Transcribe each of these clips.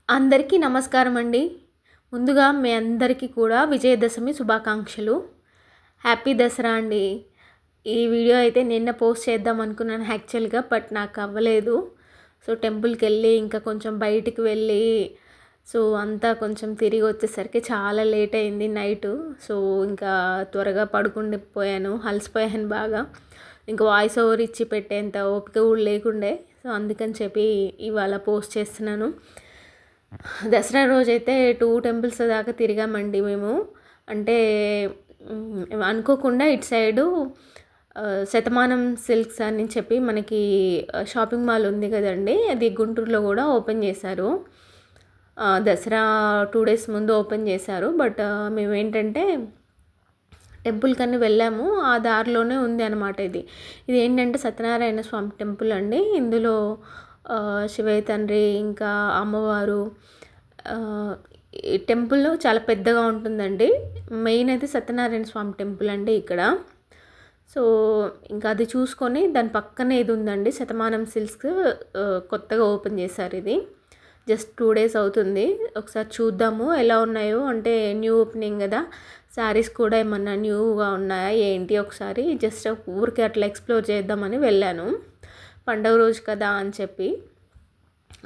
అందరికీ నమస్కారం అండి. ముందుగా మీ అందరికీ కూడా విజయదశమి శుభాకాంక్షలు. హ్యాపీ దసరా అండి. ఈ వీడియో అయితే నిన్న పోస్ట్ చేద్దాం అనుకున్నాను యాక్చువల్‌గా. బట్ నాకు అవ్వలేదు. సో, టెంపుల్‌కెళ్ళి ఇంకా కొంచెం బయటికి వెళ్ళి అంతా కొంచెం తిరిగి వచ్చేసరికి చాలా లేట్ అయింది నైటు. ఇంకా త్వరగా పడుకుండిపోయాను. అలసిపోయాను బాగా. ఇంకా వాయిస్ ఓవర్ ఇచ్చి పెట్టేంత ఓపిక కూడా లేకుండే. అందుకని చెప్పి ఇవాళ పోస్ట్ చేస్తున్నాను. దసరా రోజైతే 2 టెంపుల్స్ దాకా తిరిగామండి మేము. అంటే అనుకోకుండా ఇటు సైడు శతమానం సిల్క్స్ అని చెప్పి మనకి షాపింగ్ మాల్ ఉంది కదండీ! అది గుంటూరులో కూడా ఓపెన్ చేశారు. దసరా 2 డేస్ ముందు ఓపెన్ చేశారు. బట్ మేమేంటంటే టెంపుల్‌కని వెళ్ళాము. ఆ దారిలోనే ఉంది అనమాట ఇది. ఇదేంటంటే సత్యనారాయణ స్వామి టెంపుల్ అండి. ఇందులో శివయ్య తండ్రి ఇంకా అమ్మవారు ఈ టెంపుల్ చాలా పెద్దగా ఉంటుందండి. మెయిన్ అయితే సత్యనారాయణ స్వామి టెంపుల్ అండి ఇక్కడ. సో, ఇంకా అది చూసుకొని దాని పక్కనే ఇది ఉందండి శతమానం సిల్క్స్. కొత్తగా ఓపెన్ చేశారు ఇది. జస్ట్ 2 డేస్ అవుతుంది. ఒకసారి చూద్దాము ఎలా ఉన్నాయో. అంటే న్యూ ఓపెనింగ్ కదా, శారీస్ కూడా ఏమన్నా న్యూగా ఉన్నాయా ఏంటి ఒకసారి జస్ట్ ఊరికే అట్లా ఎక్స్ప్లోర్ చేద్దామని వెళ్ళాను. పండగ రోజు కదా అని చెప్పి.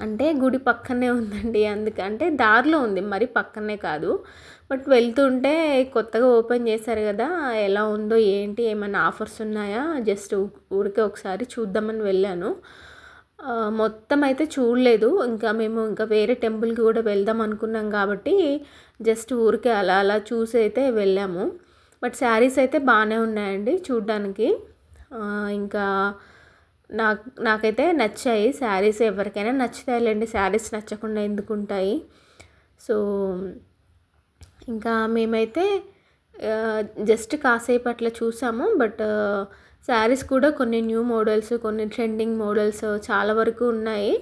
అంటే గుడి పక్కనే ఉందండి. అంటే దారిలో ఉంది, మరి పక్కనే కాదు. బట్ వెళ్తుంటే కొత్తగా ఓపెన్ చేశారు కదా, ఎలా ఉందో ఏంటి, ఏమైనా ఆఫర్స్ ఉన్నాయా జస్ట్ ఊరికే ఒకసారి చూద్దామని వెళ్ళాను. మొత్తం అయితే చూడలేదు. మేము ఇంకా వేరే టెంపుల్కి కూడా వెళ్దాం అనుకున్నాం కాబట్టి జస్ట్ ఊరికే అలా అలా చూసి అయితే వెళ్ళాము. బట్ శారీస్ అయితే బాగానే ఉన్నాయండి చూడ్డానికి. ఇంకా నాకైతే నచ్చాయి శారీస్. ఎవరికైనా నచ్చుతాయిలేండి, శారీస్ నచ్చకుండా ఎందుకుంటాయి. సో, ఇంకా మేమైతే జస్ట్ కాసేపు అట్లా చూసాము. బట్ శారీస్ కూడా కొన్ని న్యూ మోడల్స్, కొన్ని ట్రెండింగ్ మోడల్స్ చాలా వరకు ఉన్నాయి.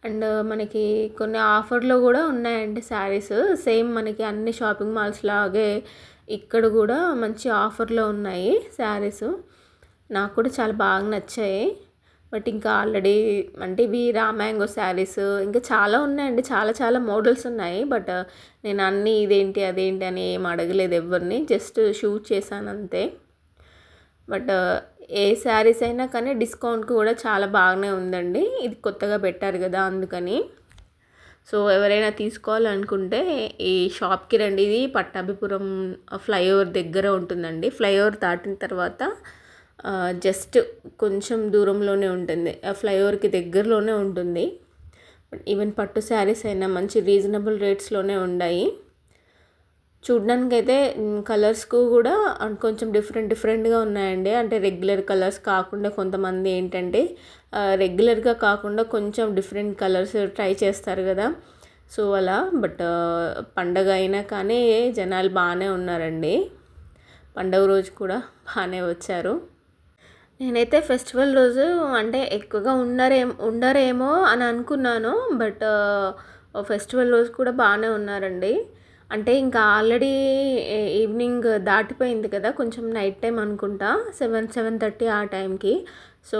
అండ్ మనకి కొన్ని ఆఫర్లో కూడా ఉన్నాయండి శారీస్. సేమ్ మనకి అన్ని షాపింగ్ మాల్స్ లాగే ఇక్కడ కూడా మంచి ఆఫర్లో ఉన్నాయి శారీస్. నాకు కూడా చాలా బాగా నచ్చాయి. బట్ ఇంకా ఆల్రెడీ అంటే ఇవి మ్యాంగో శారీస్ ఇంకా చాలా ఉన్నాయండి. చాలా చాలా మోడల్స్ ఉన్నాయి. బట్ నేను అన్నీ ఇదేంటి అదేంటి అని ఏం అడగలేదు ఎవరిని. జస్ట్ షూట్ చేశాను అంతే. బట్ ఏ శారీస్ అయినా కానీ డిస్కౌంట్ కూడా చాలా బాగానే ఉందండి. ఇది కొత్తగా పెట్టారు కదా అందుకని. సో, ఎవరైనా తీసుకోవాలనుకుంటే ఈ షాప్కి రండి. ఇది పట్టాభిపురం ఫ్లైఓవర్ దగ్గర ఉంటుందండి. ఫ్లైఓవర్ దాటిన తర్వాత జస్ట్ కొంచెం దూరంలోనే ఉంటుంది. ఆ ఫ్లైఓవర్కి దగ్గరలోనే ఉంటుంది. ఈవెన్ పట్టు శారీస్ అయినా మంచి రీజనబుల్ రేట్స్లోనే ఉన్నాయి. చూడ్డానికైతే కలర్స్కు కూడా కొంచెం డిఫరెంట్గా ఉన్నాయండి. అంటే రెగ్యులర్ కలర్స్ కాకుండా కొంతమంది ఏంటంటే రెగ్యులర్గా కాకుండా కొంచెం డిఫరెంట్ కలర్స్ ట్రై చేస్తారు కదా. సో, అలా. బట్ పండగ అయినా కానీ జనాలు బాగానే ఉన్నారండి. పండగ రోజు కూడా బాగానే వచ్చారు. నేనైతే ఫెస్టివల్ రోజు అంటే ఎక్కువగా ఉండరేమో అని అనుకున్నాను. బట్ ఫెస్టివల్ రోజు కూడా బాగానే ఉన్నారండి. అంటే ఇంకా ఆల్రెడీ ఈవినింగ్ దాటిపోయింది కదా, కొంచెం నైట్ టైం అనుకుంటా. 7:30 ఆ టైంకి. సో,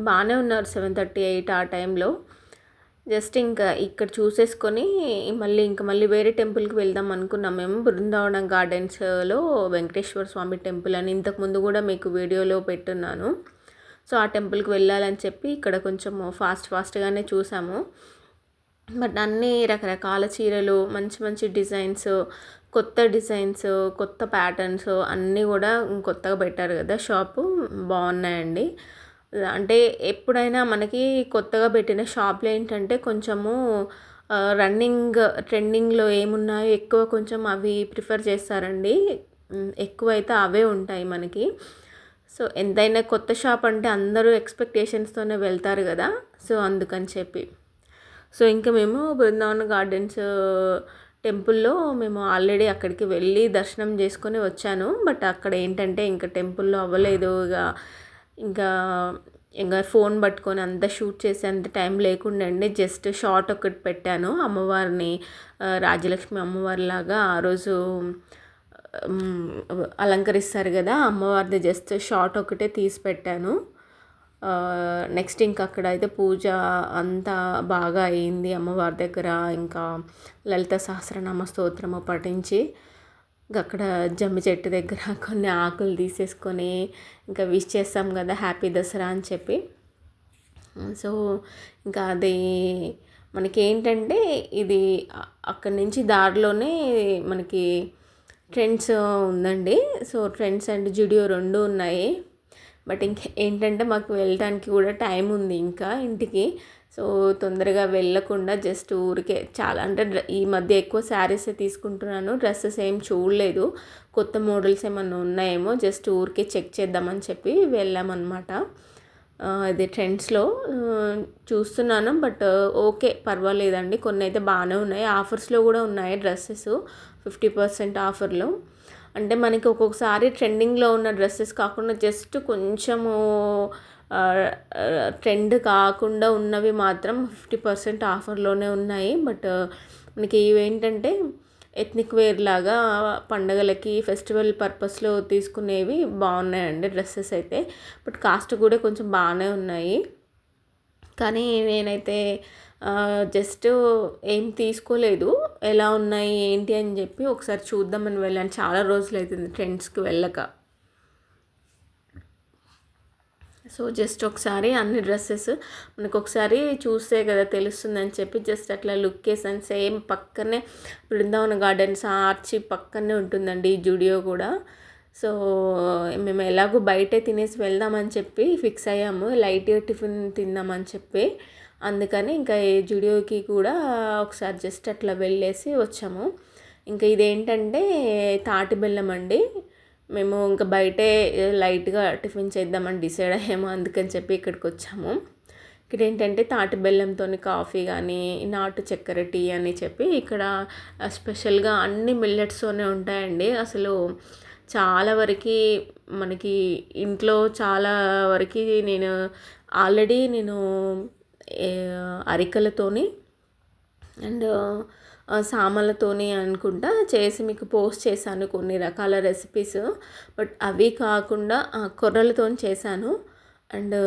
బాగానే ఉన్నారు 7:30, 8 ఆ టైంలో. జస్ట్ ఇంకా ఇక్కడ చూసేసుకొని మళ్ళీ వేరే టెంపుల్కి వెళ్దాం అనుకున్నాం మేము. బృందావనం గార్డెన్స్లో వెంకటేశ్వర స్వామి టెంపుల్ అని ఇంతకుముందు కూడా మీకు వీడియోలో పెట్టున్నాను. సో, ఆ టెంపుల్కి వెళ్ళాలని చెప్పి ఇక్కడ కొంచెం ఫాస్ట్గానే చూసాము. బట్ అన్నీ రకరకాల చీరలు, మంచి మంచి డిజైన్స్, కొత్త ప్యాటర్న్స్ అన్నీ కూడా కొత్తగా పెట్టారు కదా షాపు. బాగున్నాయండి. అంటే ఎప్పుడైనా మనకి కొత్తగా పెట్టిన షాప్లో ఏంటంటే కొంచెము ట్రెండింగ్లో ఏమున్నాయో ఎక్కువ కొంచెం అవి ప్రిఫర్ చేస్తారండి. ఎక్కువైతే అవే ఉంటాయి మనకి. సో, ఎంతైనా కొత్త షాప్ అంటే అందరూ ఎక్స్పెక్టేషన్స్తోనే వెళ్తారు కదా. సో, అందుకని చెప్పి. సో, ఇంకా మేము బృందావన గార్డెన్స్ టెంపుల్లో మేము ఆల్రెడీ అక్కడికి వెళ్ళి దర్శనం చేసుకొని వచ్చాను. బట్ అక్కడ ఏంటంటే ఇంకా టెంపుల్లో అవ్వలేదు. ఇంకా ఫోన్ పట్టుకొని అంతా షూట్ చేసేంత టైం లేకుండండి. జస్ట్ షార్ట్ ఒకటి పెట్టాను అమ్మవారిని, రాజలక్ష్మి అమ్మవారిలాగా ఆ రోజు అలంకరిస్తారు కదా అమ్మవారిది. జస్ట్ షార్ట్ ఒకటే తీసి పెట్టాను. నెక్స్ట్ ఇంకా అక్కడ అయితే పూజ అంతా బాగా అయింది అమ్మవారి దగ్గర. ఇంకా లలిత సహస్రనామ స్తోత్రము పఠించి అక్కడ జమ్మి చెట్టు దగ్గర కొన్ని ఆకులు తీసేసుకొని ఇంకా విష్ చేస్తాం కదా హ్యాపీ దసరా అని చెప్పి. సో ఇంకా అది మనకి ఏంటంటే ఇది అక్కడి నుంచి దారిలోనే మనకి ట్రెండ్స్ ఉందండి. సో ట్రెండ్స్ అండ్ జుడియో రెండు ఉన్నాయి. బట్ ఏంటంటే మాకు వెళ్ళడానికి కూడా టైం ఉంది ఇంకా ఇంటికి. సో తొందరగా వెళ్ళకుండా జస్ట్ ఊరికే చాలా అంటే ఈ మధ్య ఎక్కువ శారీస్ తీసుకుంటున్నాను, డ్రెస్సెస్ ఏం చూడలేదు. కొత్త మోడల్స్ ఏమన్నా ఉన్నాయేమో జస్ట్ ఊరికే చెక్ చేద్దామని చెప్పి వెళ్ళామన్నమాట. ఇది ట్రెండ్స్లో చూస్తున్నాను. బట్ ఓకే పర్వాలేదండి, కొన్ని అయితే బాగానే ఉన్నాయి. ఆఫర్స్లో కూడా ఉన్నాయి డ్రెస్సెస్ 50% ఆఫర్లో. అంటే మనకి ఒక్కొక్కసారి ట్రెండింగ్లో ఉన్న డ్రెస్సెస్ కాకుండా జస్ట్ కొంచెము ట్రెండ్ కాకుండా ఉన్నవి మాత్రం 50% ఆఫర్లోనే ఉన్నాయి. బట్ మనకి ఇవేంటంటే ఎథ్నిక్ వేర్ లాగా పండగలకి ఫెస్టివల్ పర్పస్లో తీసుకునేవి బాగున్నాయండి డ్రెస్సెస్ అయితే. బట్ కాస్ట్ కూడా కొంచెం బాగానే ఉన్నాయి. కానీ నేనైతే జస్ట్ ఏం తీసుకోలేదు, ఎలా ఉన్నాయి ఏంటి అని చెప్పి ఒకసారి చూద్దామని వెళ్ళాను. చాలా రోజులు అవుతుంది ట్రెండ్స్కి వెళ్ళక. సో జస్ట్ ఒకసారి అన్ని డ్రెస్సెస్ మనకు ఒకసారి చూస్తే కదా తెలుస్తుందని చెప్పి జస్ట్ అట్లా లుక్ వేసాను. సేమ్ పక్కనే బృందావన గార్డెన్స్ ఆర్చి పక్కనే ఉంటుందండి ఈ జుడియో కూడా. సో మేము ఎలాగో బయటే తినేసి వెళ్దామని చెప్పి ఫిక్స్ అయ్యాము, లైట్గా టిఫిన్ తిందామని చెప్పి. అందుకని ఇంకా ఈ జుడియోకి కూడా ఒకసారి జస్ట్ అట్లా వెళ్ళేసి వచ్చాము. ఇంకా ఇదేంటంటే తాటి బెల్లం అండి. మేము ఇంకా బయటే లైట్గా టిఫిన్ చేద్దామని డిసైడ్ అయ్యాము, అందుకని చెప్పి ఇక్కడికి వచ్చాము. ఇక్కడ ఏంటంటే తాటి బెల్లంతో కాఫీ కానీ నాటు చక్కెర టీ అని చెప్పి ఇక్కడ స్పెషల్గా అన్ని మిల్లెట్స్తోనే ఉంటాయండి. అసలు చాలా వరకు మనకి ఇంట్లో చాలా వరకు నేను ఆల్రెడీ అరికలతోని అండ్ సామలతోని అనుకుంటా చేసి మీకు పోస్ట్ చేశాను కొన్ని రకాల రెసిపీస్. బట్ అవి కాకుండా కొర్రలతో చేశాను. అండ్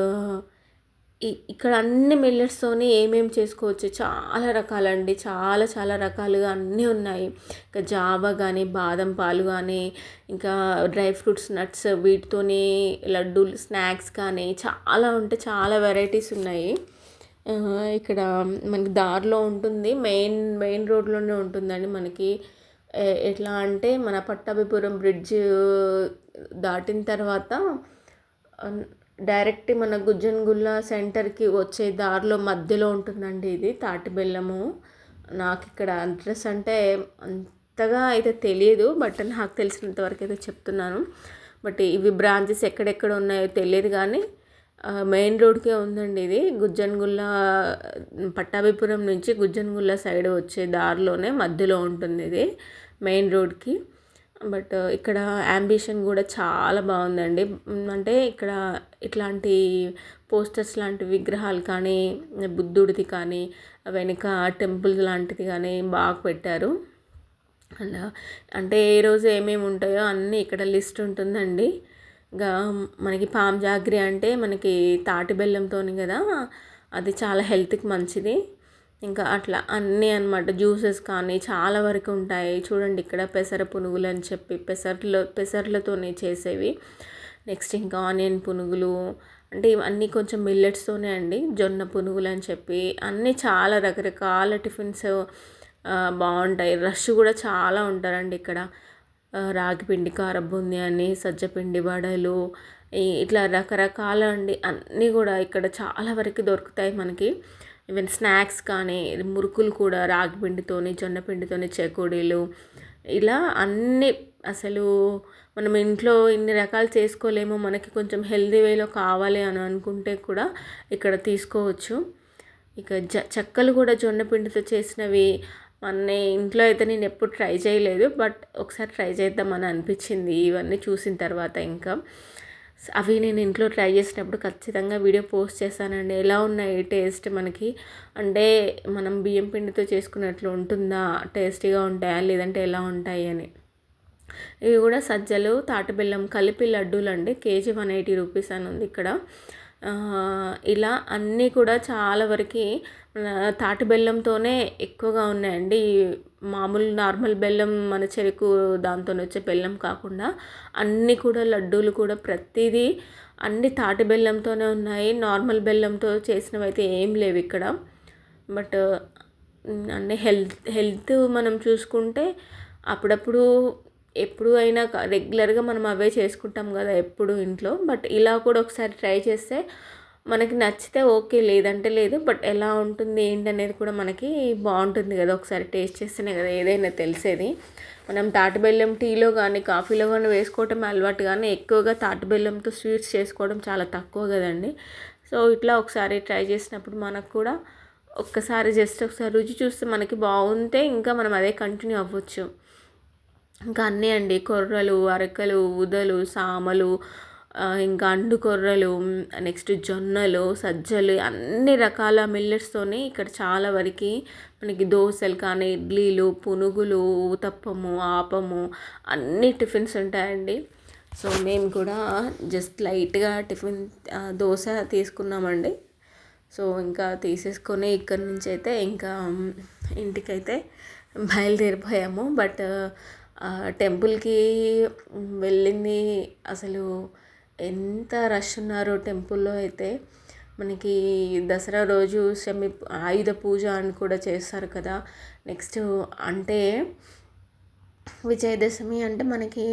ఇక్కడ అన్ని మిల్లెట్స్తోని ఏమేమి చేసుకోవచ్చు చాలా రకాలండి, చాలా చాలా రకాలుగా అన్నీ ఉన్నాయి. ఇంకా జావా కానీ బాదం పాలు కానీ ఇంకా డ్రై ఫ్రూట్స్ నట్స్ వీటితోని లడ్డూలు స్నాక్స్ కానీ చాలా ఉంటే చాలా వెరైటీస్ ఉన్నాయి. ఇక్కడ మనకి దారిలో ఉంటుంది, మెయిన్ రోడ్లోనే ఉంటుందండి. మనకి ఎట్లా అంటే మన పట్టాభిపురం బ్రిడ్జ్ దాటిన తర్వాత డైరెక్ట్ మన గుజ్జన్గుల్ల సెంటర్కి వచ్చే దారిలో మధ్యలో ఉంటుందండి ఇది తాటి బెల్లము. నాకు ఇక్కడ అడ్రస్ అంటే అంతగా అయితే తెలియదు, బట్ నాకు తెలిసినంత వరకు అయితే చెప్తున్నాను. బట్ ఇవి బ్రాంచెస్ ఎక్కడెక్కడ ఉన్నాయో తెలియదు, కానీ మెయిన్ రోడ్కే ఉందండి ఇది. గుజ్జన్గుల్ల పట్టాభిపురం నుంచి గుజ్జన్గుల్ల సైడ్ వచ్చే దారిలోనే మధ్యలో ఉంటుంది ఇది మెయిన్ రోడ్కి. బట్ ఇక్కడ యాంబిషన్ కూడా చాలా బాగుందండి. అంటే ఇక్కడ ఇట్లాంటి పోస్టర్స్ లాంటి విగ్రహాలు కానీ బుద్ధుడిది కానీ వెనుక టెంపుల్ లాంటిది కానీ బాగా పెట్టారు. అలా అంటే ఏ రోజు ఏమేమి ఉంటాయో అన్నీ ఇక్కడ లిస్ట్ ఉంటుందండి. ఇంకా మనకి పామ్ జాగ్రి అంటే మనకి తాటి బెల్లంతో కదా, అది చాలా హెల్త్కి మంచిది. ఇంకా అట్లా అన్నీ అనమాట. జ్యూసెస్ కానీ చాలా వరకు ఉంటాయి. చూడండి ఇక్కడ పెసర పునుగులు అని చెప్పి పెసర్లతోనే చేసేవి. నెక్స్ట్ ఇంకా ఆనియన్ పునుగులు, అంటే ఇవన్నీ కొంచెం మిల్లెట్స్తోనే అండి. జొన్న పునుగులు అని చెప్పి అన్నీ చాలా రకరకాల టిఫిన్స్ బాగుంటాయి. రష్ కూడా చాలా ఉంటారండి ఇక్కడ. రాగిపిండి కార బూందీ అని, సజ్జపిండి వడలు, ఇట్లా రకరకాల అండి అన్నీ కూడా ఇక్కడ చాలా వరకు దొరుకుతాయి మనకి. ఈవెన్ స్నాక్స్ కానీ మురుకులు కూడా రాగిపిండితోని జొన్నపిండితోని చెకోడీలు, ఇలా అన్నీ. అసలు మనం ఇంట్లో ఇన్ని రకాలు చేసుకోలేము, మనకి కొంచెం హెల్దీ వేలో కావాలి అని అనుకుంటే కూడా ఇక్కడ తీసుకోవచ్చు. ఇక చెక్కలు కూడా జొన్నపిండితో చేసినవి మన ఇంట్లో అయితే నేను ఎప్పుడు ట్రై చేయలేదు, బట్ ఒకసారి ట్రై చేద్దామని అనిపించింది ఇవన్నీ చూసిన తర్వాత. ఇంకా అవి నేను ఇంట్లో ట్రై చేసినప్పుడు ఖచ్చితంగా వీడియో పోస్ట్ చేశానండి. ఎలా ఉన్నాయి టేస్ట్ మనకి, అంటే మనం బియ్యం పిండితో చేసుకున్నట్లు ఉంటుందా, టేస్టీగా ఉంటాయా లేదంటే ఎలా ఉంటాయి అని. ఇవి కూడా సజ్జలు తాటి బెల్లం కలిపి లడ్డూలు అండి. కేజీ 180 రూపీస్ అని ఉంది ఇక్కడ. ఇలా అన్నీ కూడా చాలా వరకు తాటి బెల్లంతోనే ఎక్కువగా ఉన్నాయండి. మామూలు నార్మల్ బెల్లం మన చెరుకు దాంతో వచ్చే బెల్లం కాకుండా అన్నీ కూడా లడ్డూలు కూడా ప్రతిదీ అన్ని తాటి బెల్లంతోనే ఉన్నాయి. నార్మల్ బెల్లంతో చేసినవి అయితే ఏం లేవు ఇక్కడ. బట్ అన్నీ హెల్త్ మనం చూసుకుంటే అప్పుడప్పుడు ఎప్పుడు అయినా రెగ్యులర్గా మనం అవే చేసుకుంటాం కదా ఎప్పుడు ఇంట్లో. బట్ ఇలా కూడా ఒకసారి ట్రై చేస్తే మనకి నచ్చితే ఓకే, లేదంటే లేదు. బట్ ఎలా ఉంటుంది ఏంటి అనేది కూడా మనకి బాగుంటుంది కదా, ఒకసారి టేస్ట్ చేస్తేనే కదా ఏదైనా తెలిసేది. మనం తాటి బెల్లం టీలో కానీ కాఫీలో కానీ వేసుకోవటం అలవాటు, కానీ ఎక్కువగా తాటి బెల్లంతో స్వీట్స్ చేసుకోవడం చాలా తక్కువ కదండి. సో ఇట్లా ఒకసారి ట్రై చేసినప్పుడు మనకు కూడా ఒక్కసారి జస్ట్ ఒకసారి రుచి చూస్తే మనకి బాగుంటే ఇంకా మనం అదే కంటిన్యూ అవ్వచ్చు. ఇంకా అన్నీ అండి, కొర్రలు, అరకలు, ఉదలు, సామలు, ఇంకా అండు కొర్రలు, నెక్స్ట్ జొన్నలు, సజ్జలు, అన్ని రకాల మిల్లెట్స్తోని ఇక్కడ చాలా వరకు మనకి దోశలు కానీ, ఇడ్లీలు, పునుగులు, ఊతప్పము, ఆపము, అన్ని టిఫిన్స్ ఉంటాయండి. సో మేము కూడా జస్ట్ లైట్గా టిఫిన్ దోశ తీసుకున్నామండి. సో ఇంకా తీసేసుకొని ఇక్కడి నుంచి అయితే ఇంకా ఇంటికైతే బయలుదేరిపోయాము. బట్ టెంపుల్కి వెళ్ళింది అసలు ఎంత రష్ ఉన్నారో టెంపుల్లో అయితే. మనకి దసరా రోజు ఆయుధ పూజ అని కూడా చేస్తారు కదా. నెక్స్ట్ అంటే విజయదశమి అంటే మనకి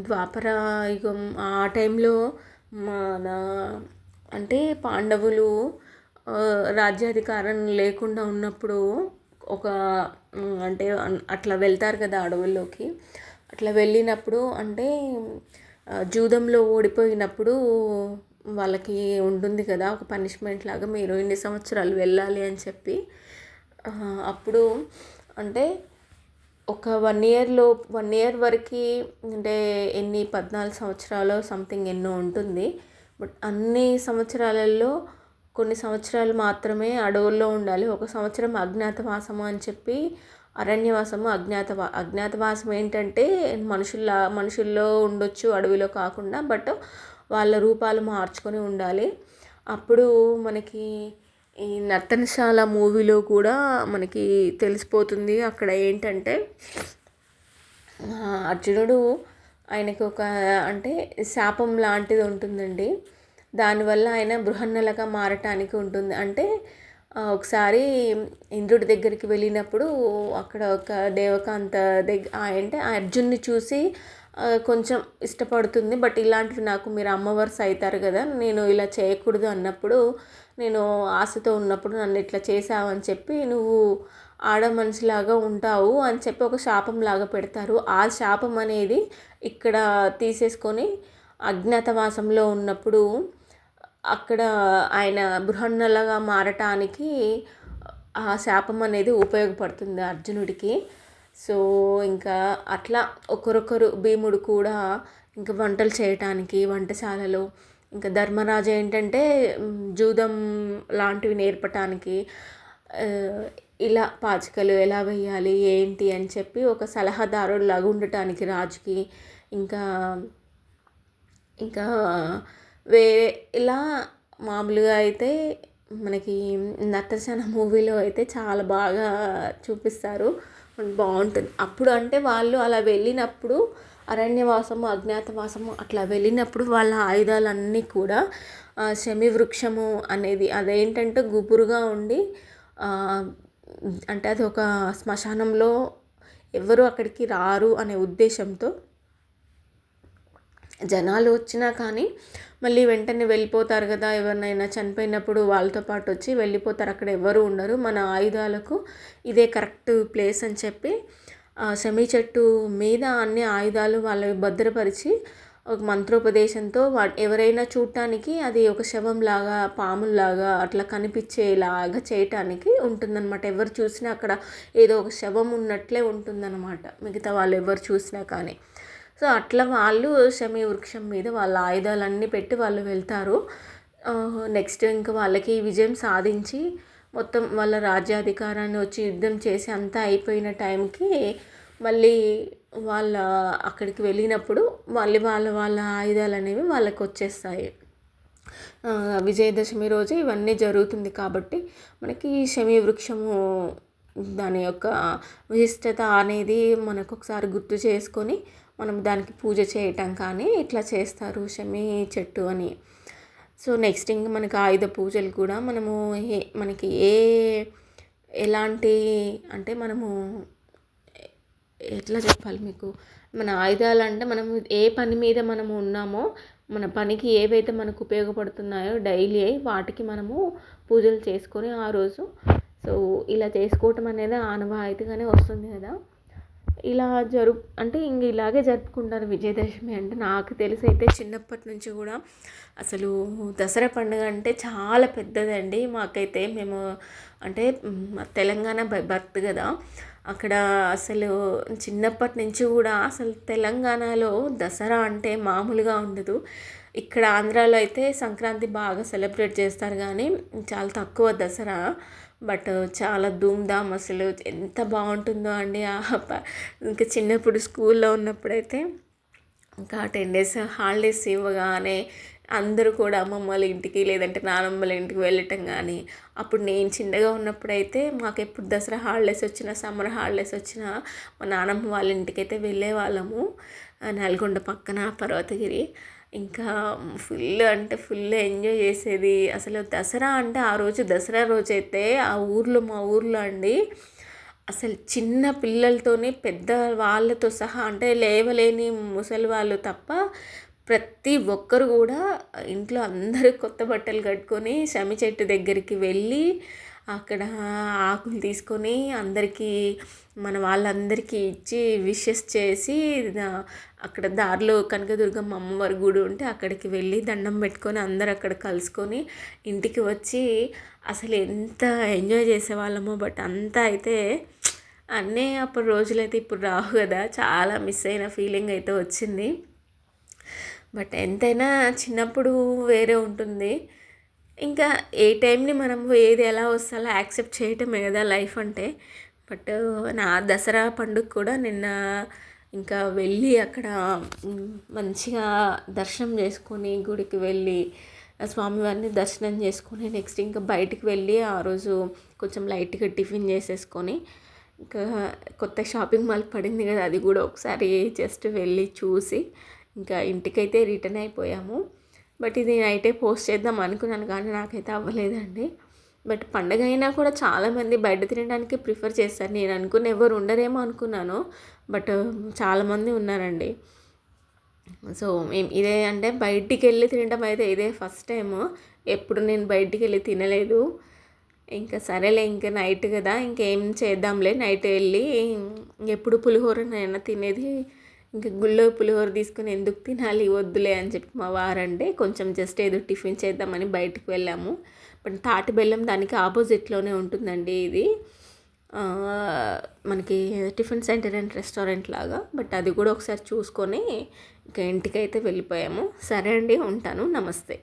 ద్వాపర యుగం ఆ టైంలో మన అంటే పాండవులు రాజ్యాధికారం లేకుండా ఉన్నప్పుడు ఒక అంటే అట్లా వెళ్తారు కదా అడవుల్లోకి. అట్లా వెళ్ళినప్పుడు అంటే జూదంలో ఓడిపోయినప్పుడు వాళ్ళకి ఉంటుంది కదా ఒక పనిష్మెంట్ లాగా, మీరు ఇన్ని సంవత్సరాలు వెళ్ళాలి అని చెప్పి. అప్పుడు అంటే ఒక 1 ఇయర్ వరకు అంటే 14 సంవత్సరాలు సంథింగ్ ఎన్నో ఉంటుంది. బట్ అన్ని సంవత్సరాలలో కొన్ని సంవత్సరాలు మాత్రమే అడవుల్లో ఉండాలి. ఒక సంవత్సరం అజ్ఞాతవాసము అని చెప్పి, అరణ్యవాసము, అజ్ఞాతవాసం ఏంటంటే మనుషుల్లో ఉండొచ్చు అడవిలో కాకుండా, బట్ వాళ్ళ రూపాలు మార్చుకొని ఉండాలి. అప్పుడు మనకి ఈ నర్తనశాల మూవీలో కూడా మనకి తెలిసిపోతుంది. అక్కడ ఏంటంటే అర్జునుడు ఆయనకి ఒక అంటే శాపం లాంటిది ఉంటుందండి. దానివల్ల ఆయన బృహన్నలగా మారటానికి ఉంటుంది. అంటే ఒకసారి ఇంద్రుడి దగ్గరికి వెళ్ళినప్పుడు అక్కడ ఒక దేవకాంత అంటే అర్జున్ని చూసి కొంచెం ఇష్టపడుతుంది. బట్ ఇలాంటివి నాకు మీరు అమ్మవర్స్ అవుతారు కదా, నేను ఇలా చేయకూడదు అన్నప్పుడు, నేను ఆశతో ఉన్నప్పుడు నన్ను ఇట్లా చేసావు అని చెప్పి నువ్వు ఆడ మనిషిలాగా ఉంటావు అని చెప్పి ఒక శాపం లాగా పెడతారు. ఆ శాపం అనేది ఇక్కడ తీసేసుకొని అజ్ఞాతవాసంలో ఉన్నప్పుడు అక్కడ ఆయన బృహన్నలాగా మారటానికి ఆ శాపం అనేది ఉపయోగపడుతుంది అర్జునుడికి. సో ఇంకా అట్లా ఒకరొకరు భీముడు కూడా ఇంకా వంటలు చేయటానికి వంటశాలలో, ఇంకా ధర్మరాజు ఏంటంటే జూదం లాంటివి నేర్పటానికి, ఇలా పాచికలు ఎలా వేయాలి ఏంటి అని చెప్పి ఒక సలహాదారుడు లాగా ఉండటానికి రాజుకి, ఇంకా ఇంకా వేరే ఇలా మామూలుగా అయితే మనకి నర్తనశాల మూవీలో అయితే చాలా బాగా చూపిస్తారు, బాగుంటుంది. అప్పుడు అంటే వాళ్ళు అలా వెళ్ళినప్పుడు అరణ్యవాసము, అజ్ఞాతవాసము అట్లా వెళ్ళినప్పుడు వాళ్ళ ఆయుధాలన్నీ కూడా శమి వృక్షము అనేది అదేంటంటే గుబురుగా ఉండి అంటే అది ఒక శ్మశానంలో ఎవరు అక్కడికి రారు అనే ఉద్దేశంతో జనాలు వచ్చినా కానీ మళ్ళీ వెంటనే వెళ్ళిపోతారు కదా, ఎవరినైనా చనిపోయినప్పుడు వాళ్ళతో పాటు వచ్చి వెళ్ళిపోతారు, అక్కడ ఎవరు ఉండరు, మన ఆయుధాలకు ఇదే కరెక్ట్ ప్లేస్ అని చెప్పి శమీ చెట్టు మీద అన్ని ఆయుధాలు వాళ్ళవి భద్రపరిచి ఒక మంత్రోపదేశంతో ఎవరైనా చూడటానికి అది ఒక శవంలాగా పాముల్లాగా అట్లా కనిపించేలాగా చేయటానికి ఉంటుందన్నమాట. ఎవరు చూసినా అక్కడ ఏదో ఒక శవం ఉన్నట్లే ఉంటుందన్నమాట, మిగతా వాళ్ళు ఎవరు చూసినా కానీ. సో అట్లా వాళ్ళు శమీ వృక్షం మీద వాళ్ళ ఆయుధాలన్నీ పెట్టి వాళ్ళు వెళ్తారు. నెక్స్ట్ ఇంకా వాళ్ళకి విజయం సాధించి మొత్తం వాళ్ళ రాజ్యాధికారాన్ని వచ్చి యుద్ధం చేసి అంతా అయిపోయిన టైంకి మళ్ళీ వాళ్ళ అక్కడికి వెళ్ళినప్పుడు మళ్ళీ వాళ్ళ ఆయుధాలు అనేవి వాళ్ళకి వచ్చేస్తాయి. విజయదశమి రోజే ఇవన్నీ జరుగుతుంది కాబట్టి మనకి శమీ వృక్షము దాని యొక్క విశిష్టత అనేది మనకు ఒకసారి గుర్తు చేసుకొని మనం దానికి పూజ చేయటం కానీ ఇట్లా చేస్తారు శమీ చెట్టు అని. సో నెక్స్ట్ ఇంక మనకి ఆయుధ పూజలు కూడా మనకి ఎలాంటి అంటే మనము ఎట్లా చెప్పాలి మీకు, మన ఆయుధాలు అంటే మనం ఏ పని మీద మనము ఉన్నామో మన పనికి ఏవైతే మనకు ఉపయోగపడుతున్నాయో డైలీ వాటికి మనము పూజలు చేసుకొని ఆ రోజు సో ఇలా చేసుకోవటం అనేది ఆనవాయితీగానే వస్తుంది కదా. ఇలా అంటే ఇంక ఇలాగే జరుపుకుంటారు విజయదశమి అంటే. నాకు తెలిసి అయితే చిన్నప్పటి నుంచి కూడా అసలు దసరా పండుగ అంటే చాలా పెద్దదండి మాకైతే. మేము అంటే తెలంగాణ బై బర్త్ కదా, అక్కడ అసలు చిన్నప్పటి నుంచి కూడా అసలు తెలంగాణలో దసరా అంటే మామూలుగా ఉండదు. ఇక్కడ ఆంధ్రాలో అయితే సంక్రాంతి బాగా సెలబ్రేట్ చేస్తారు కానీ చాలా తక్కువ దసరా. బట్ చాలా ధూమ్ధామ్ అసలు ఎంత బాగుంటుందో అండి. ఇంకా చిన్నప్పుడు స్కూల్లో ఉన్నప్పుడైతే ఇంకా 10 days హాలిడేస్ ఇవ్వగానే అందరూ కూడా అమ్మమ్మ వాళ్ళ ఇంటికి లేదంటే నానమ్మ వాళ్ళ ఇంటికి వెళ్ళటం కానీ, అప్పుడు నేను చిన్నగా ఉన్నప్పుడైతే మాకు ఎప్పుడు దసరా హాలిడేస్ వచ్చినా సమ్మర్ హాలిడేస్ వచ్చినా మా నానమ్మ వాళ్ళ ఇంటికి అయితే వెళ్ళే వాళ్ళము. నల్గొండ పక్కన పర్వతగిరి. ఇంకా ఫుల్ అంటే ఫుల్ ఎంజాయ్ చేసేది. అసలు దసరా అంటే ఆ రోజు దసరా రోజైతే మా ఊర్లో అండి అసలు చిన్న పిల్లలతోని పెద్ద వాళ్ళతో సహా అంటే లేవలేని ముసలి వాళ్ళు తప్ప ప్రతి ఒక్కరు కూడా ఇంట్లో అందరూ కొత్త బట్టలు కట్టుకొని శమి చెట్టు దగ్గరికి వెళ్ళి అక్కడ ఆకులు తీసుకొని అందరికీ మన వాళ్ళందరికీ ఇచ్చి విషెస్ చేసి అక్కడ దారిలో కనకదుర్గమ్మ అమ్మవారి గుడి ఉంటే అక్కడికి వెళ్ళి దండం పెట్టుకొని అందరు అక్కడ కలుసుకొని ఇంటికి వచ్చి అసలు ఎంత ఎంజాయ్ చేసేవాళ్ళమో. బట్ అంతా అయితే అన్నీ అప్పుడు రోజులైతే ఇప్పుడు రావు కదా, చాలా మిస్ అయిన ఫీలింగ్ అయితే వచ్చింది. బట్ ఎంతైనా చిన్నప్పుడు వేరే ఉంటుంది. ఇంకా ఏ టైంని మనం ఏది ఎలా వస్తే అలా యాక్సెప్ట్ చేయటమే కదా లైఫ్ అంటే. బట్ నా దసరా పండుగ కూడా నిన్న ఇంకా వెళ్ళి అక్కడ మంచిగా దర్శనం చేసుకొని గుడికి వెళ్ళి స్వామివారిని దర్శనం చేసుకొని నెక్స్ట్ ఇంకా బయటికి వెళ్ళి ఆ రోజు కొంచెం లైట్గా టిఫిన్ చేసేసుకొని ఇంకా కొత్త షాపింగ్ మాల్ పడింది కదా అది కూడా ఒకసారి జస్ట్ వెళ్ళి చూసి ఇంకా ఇంటికైతే రిటర్న్ అయిపోయాము. బట్ ఇది నైటే పోస్ట్ చేద్దాం అనుకున్నాను కానీ నాకైతే అవ్వలేదండి. బట్ పండగ అయినా కూడా చాలామంది బయట తినడానికి ప్రిఫర్ చేస్తారు. నేను అనుకున్న ఎవరు ఉండరేమో అనుకున్నాను, బట్ చాలామంది ఉన్నారండి. సో మేము ఇదే అంటే బయటికి వెళ్ళి తినడం అయితే ఇదే ఫస్ట్ టైము. ఎప్పుడు నేను బయటికి వెళ్ళి తినలేదు. ఇంకా సరేలే ఇంకా నైట్ కదా ఇంకేం చేద్దాంలే, నైట్ వెళ్ళి ఎప్పుడు పులిహోరనైనా తినేది, ఇంకా గుళ్ళో పులిహోర తీసుకుని ఎందుకు తినాలి వద్దులే అని చెప్పి మా వారంటే కొంచెం జస్ట్ ఏదో టిఫిన్ చేద్దామని బయటకు వెళ్ళాము. బట్ తాటి బెల్లం దానికి ఆపోజిట్లోనే ఉంటుందండి ఇది మనకి టిఫిన్ సెంటర్ అండ్ రెస్టారెంట్ లాగా. బట్ అది కూడా ఒకసారి చూసుకొని ఇంకా ఇంటికైతే వెళ్ళిపోయాము. సరే అండి, ఉంటాను. నమస్తే.